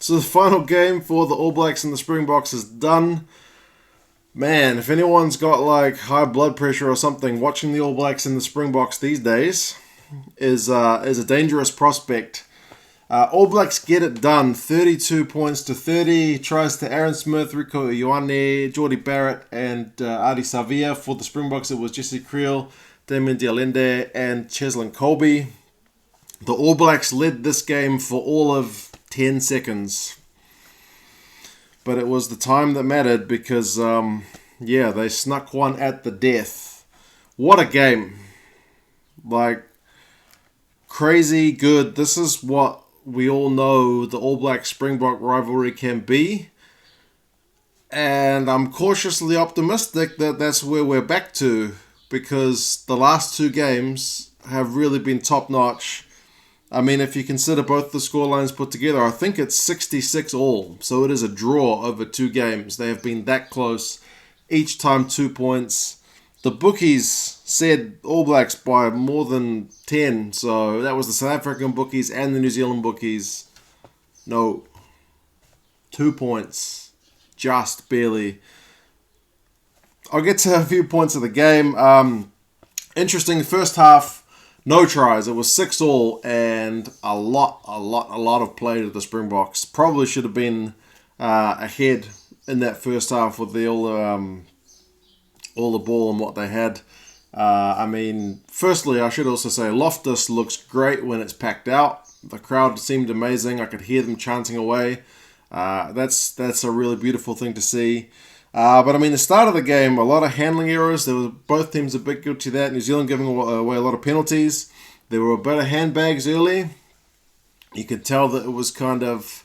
So the final game for the All Blacks and the Springboks is done. Man, if anyone's got like high blood pressure or something, watching the All Blacks and the Springboks these days is a dangerous prospect. All Blacks get it done, 32 points to 30. Tries to Aaron Smith, Rico Ioane, Jordy Barrett, and Adi Savia. For the Springboks, it was Jesse Creel, Damien Dialende, and Cheslin Colby. The All Blacks led this game for all of 10 seconds. But it was the time that mattered because, they snuck one at the death. What a game. Like, crazy good. This is what we all know the All Black Springbok rivalry can be. And I'm cautiously optimistic that that's where we're back to, because the last two games have really been top notch. I mean, if you consider both the scorelines put together, I think it's 66 all. So it is a draw over two games. They have been that close. Each time 2 points. The bookies said All Blacks by more than 10. So that was the South African bookies and the New Zealand bookies. No. 2 points. Just barely. I'll get to a few points of the game. Interesting, first half. No tries. It was 6 all and a lot of play to the Springboks. Probably should have been ahead in that first half with all the ball and what they had. Firstly, I should also say Loftus looks great when it's packed out. The crowd seemed amazing. I could hear them chanting away. That's a really beautiful thing to see. But the start of the game, a lot of handling errors. There were both teams a bit guilty of that. New Zealand giving away a lot of penalties. There were a bit of handbags early. You could tell that it was kind of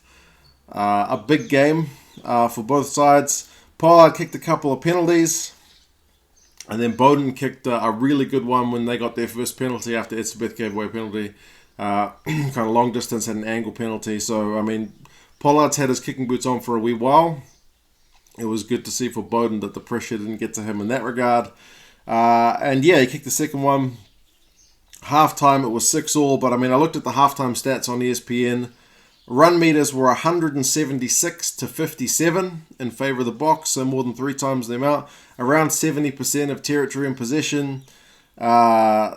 a big game for both sides. Pollard kicked a couple of penalties. And then Bowden kicked a really good one when they got their first penalty after Etzebeth gave away a penalty. Kind of long distance, had an angle penalty. So, Pollard's had his kicking boots on for a wee while. It was good to see for Bowden that the pressure didn't get to him in that regard. He kicked the second one. Halftime, it was 6 all, but I looked at the halftime stats on ESPN. Run meters were 176 to 57 in favour of the Boks, so more than 3 times the amount. Around 70% of territory in possession. The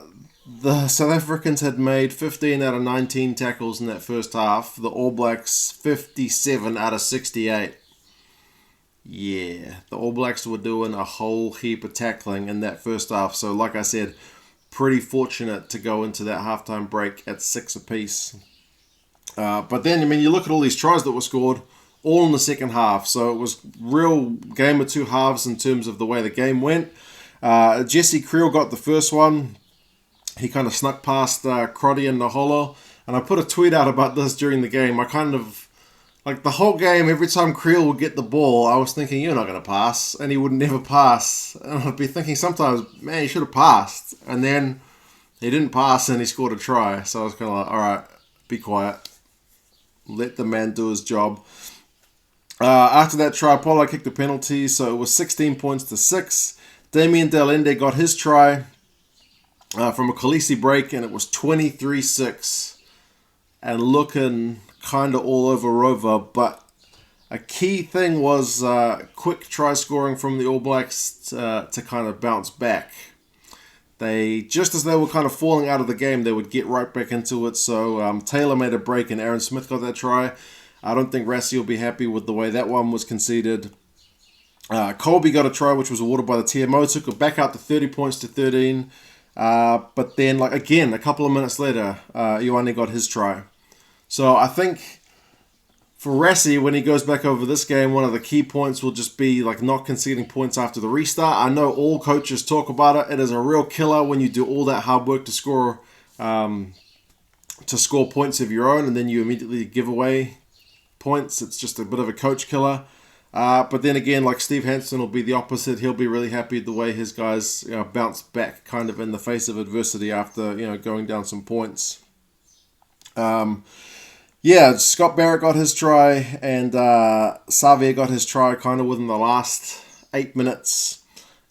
South Africans had made 15 out of 19 tackles in that first half. The All Blacks, 57 out of 68. Yeah, the All Blacks were doing a whole heap of tackling in that first half. So, like I said, pretty fortunate to go into that halftime break at 6 apiece. But then, you look at all these tries that were scored, all in the second half. So it was real game of two halves in terms of the way the game went. Jesse Creel got the first one. He kind of snuck past Crotty and Naholo. And I put a tweet out about this during the game. I kind of... the whole game, every time Creel would get the ball, I was thinking, you're not going to pass. And he would never pass. And I'd be thinking sometimes, man, he should have passed. And then he didn't pass and he scored a try. So I was kind of like, all right, be quiet. Let the man do his job. After that try, Pollard kicked the penalty. So it was 16 points to 6. Damien Delende got his try from a Khaleesi break. And it was 23-6. And looking... kind of all over Rover, but a key thing was quick try scoring from the All Blacks to kind of bounce back. Just as they were kind of falling out of the game, they would get right back into it. So Taylor made a break and Aaron Smith got that try. I don't think Rassie will be happy with the way that one was conceded. Colby got a try which was awarded by the TMO, took it back out to 30 points to 13. But then, again, a couple of minutes later, Ioane got his try. So I think for Rassie, when he goes back over this game, one of the key points will just be not conceding points after the restart. I know all coaches talk about it. It is a real killer when you do all that hard work to score points of your own and then you immediately give away points. It's just a bit of a coach killer. But then again, Steve Hansen will be the opposite. He'll be really happy the way his guys bounced back kind of in the face of adversity after going down some points. Scott Barrett got his try and Xavier got his try kind of within the last 8 minutes.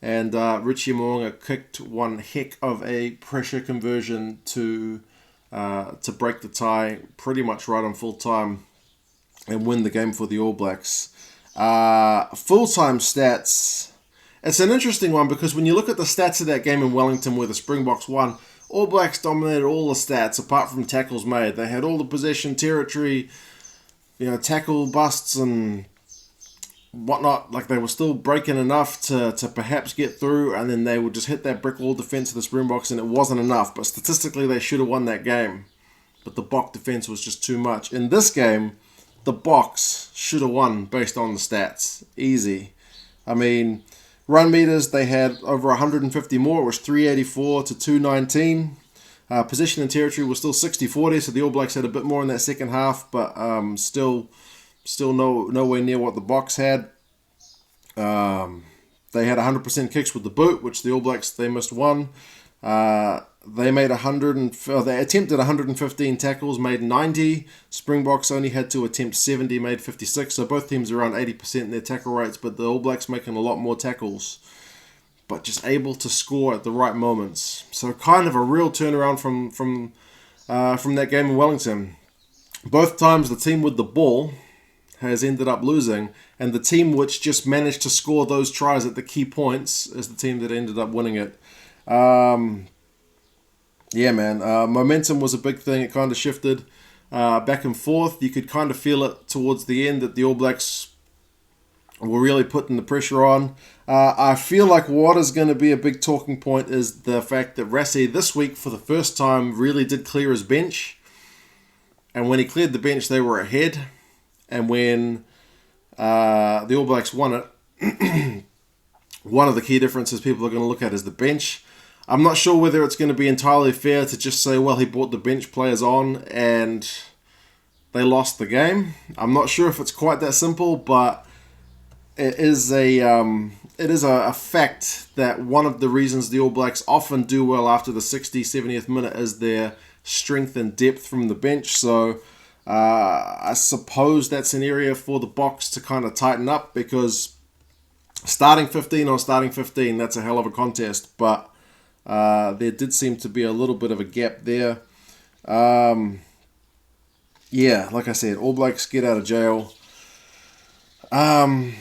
And Richie Mo'unga kicked one heck of a pressure conversion to break the tie pretty much right on full time. and win the game for the All Blacks. Full-time stats. It's an interesting one because when you look at the stats of that game in Wellington where the Springboks won, All Blacks dominated all the stats apart from tackles made. They had all the possession, territory, tackle busts and whatnot. Like, they were still breaking enough to perhaps get through, and then they would just hit that brick wall defense of the Springboks, and it wasn't enough. But statistically, they should have won that game. But the Bok defense was just too much. In this game, the Boks should have won based on the stats. Easy. I mean, run meters, they had over 150 more. It was 384 to 219. Position and territory was still 60-40, so the All Blacks had a bit more in that second half, but still nowhere near what the Boks had. They had 100% kicks with the boot, which the All Blacks, they missed one. They attempted 115 tackles, made 90. Springboks only had to attempt 70, made 56. So both teams around 80% in their tackle rates, but the All Blacks making a lot more tackles, but just able to score at the right moments. So kind of a real turnaround from that game in Wellington. Both times the team with the ball has ended up losing, and the team which just managed to score those tries at the key points is the team that ended up winning it. Momentum was a big thing. It kind of shifted back and forth. You could kind of feel it towards the end that the All Blacks were really putting the pressure on. I feel like what is going to be a big talking point is the fact that Rassie this week, for the first time, really did clear his bench. And when he cleared the bench, they were ahead. And when the All Blacks won it, one of the key differences people are going to look at is the bench. I'm not sure whether it's going to be entirely fair to just say, well, he brought the bench players on and they lost the game. I'm not sure if it's quite that simple, but it is a fact that one of the reasons the All Blacks often do well after the 60th, 70th minute is their strength and depth from the bench. So I suppose that's an area for the Boks to kind of tighten up, because starting 15 or starting 15, that's a hell of a contest, but there did seem to be a little bit of a gap there. Like I said, All Blacks get out of jail. What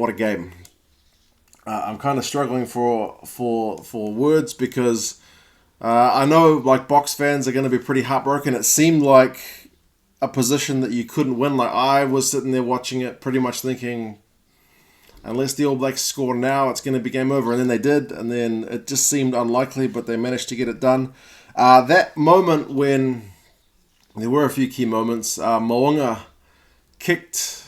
a game. I'm kind of struggling for words, because I know like Boks fans are going to be pretty heartbroken. It seemed like a position that you couldn't win. Like, I was sitting there watching it pretty much thinking, unless the All Blacks score now, it's going to be game over. And then they did, and then it just seemed unlikely, but they managed to get it done. That moment when there were a few key moments, Mo'unga kicked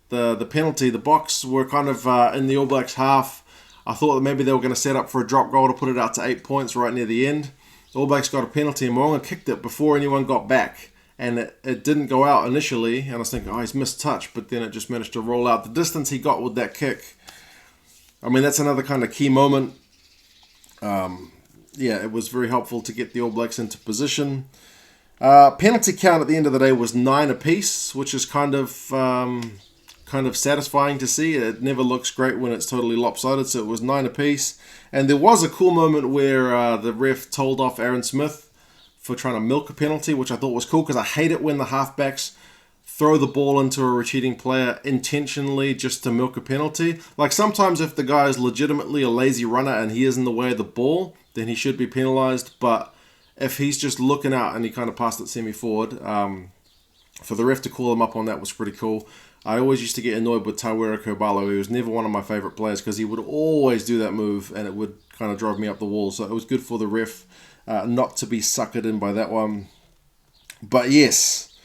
the penalty. The Boks were kind of in the All Blacks half. I thought that maybe they were going to set up for a drop goal to put it out to 8 points right near the end. The All Blacks got a penalty, and Mo'unga kicked it before anyone got back. And it didn't go out initially, and I was thinking, he's missed touch, but then it just managed to roll out. The distance he got with that kick, I mean, that's another kind of key moment. It was very helpful to get the All Blacks into position. Penalty count at the end of the day was 9 apiece, which is kind of satisfying to see. It never looks great when it's totally lopsided, so it was 9 apiece. And there was a cool moment where the ref told off Aaron Smith for trying to milk a penalty, which I thought was cool, because I hate it when the halfbacks throw the ball into a retreating player intentionally just to milk a penalty. Like, sometimes if the guy is legitimately a lazy runner and he is in the way of the ball, then he should be penalised. But if he's just looking out and he kind of passed it semi-forward, for the ref to call him up on that was pretty cool. I always used to get annoyed with Tawera Kobalo. He was never one of my favourite players, because he would always do that move and it would kind of drive me up the wall. So it was good for the ref not to be suckered in by that one. But yes,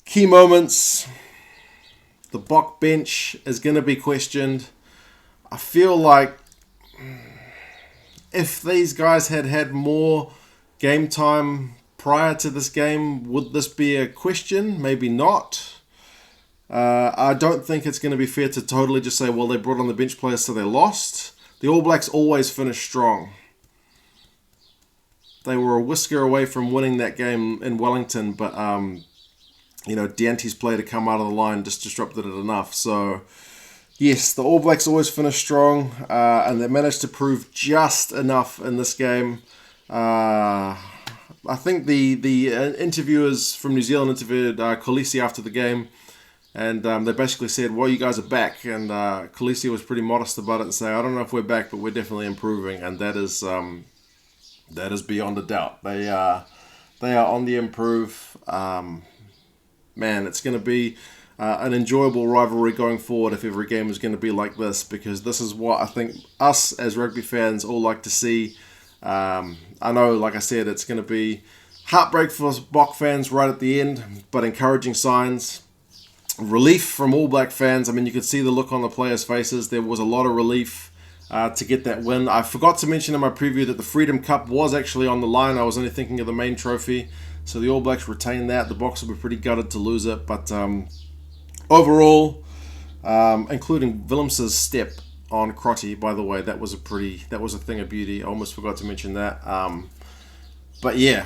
key moments. The Bok bench is going to be questioned. I feel like if these guys had had more game time prior to this game, would this be a question? Maybe not. I don't think it's going to be fair to totally just say, well, they brought on the bench players so they lost. The All Blacks always finish strong. They were a whisker away from winning that game in Wellington, but Deante's play to come out of the line just disrupted it enough. So yes, the All Blacks always finish strong, and they managed to prove just enough in this game. I think the interviewers from New Zealand interviewed Khaleesi after the game, and they basically said, well, you guys are back. And Khaleesi was pretty modest about it and say, I don't know if we're back, but we're definitely improving. And that is beyond a doubt. They are on the improve. Man, it's going to be an enjoyable rivalry going forward if every game is going to be like this, because this is what I think us as rugby fans all like to see. I know, like I said, it's going to be heartbreak for Bok fans right at the end, but encouraging signs. Relief from All Black fans. I mean, you could see the look on the players' faces. There was a lot of relief to get that win. I forgot to mention in my preview that the Freedom Cup was actually on the line. I was only thinking of the main trophy. So the All Blacks retained that. The Boks will be pretty gutted to lose it. But overall, including Willems's step on Crotty, by the way, that was a thing of beauty. I almost forgot to mention that. But yeah,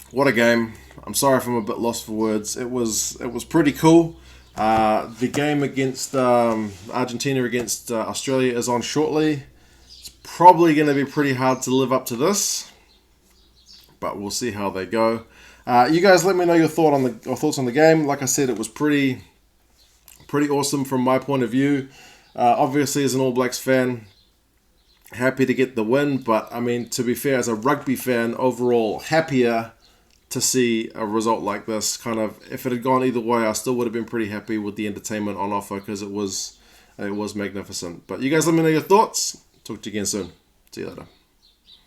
what a game. I'm sorry if I'm a bit lost for words. It was pretty cool. The game against Argentina against Australia is on shortly. It's probably going to be pretty hard to live up to this, but we'll see how they go. You guys let me know your thoughts on the game. Like I said, it was pretty awesome from my point of view. Obviously, as an All Blacks fan, happy to get the win, but I mean, to be fair, as a rugby fan, overall happier to see a result like this. Kind of, if it had gone either way, I still would have been pretty happy with the entertainment on offer, because it was magnificent. But you guys let me know your thoughts. Talk to you again soon. See you later.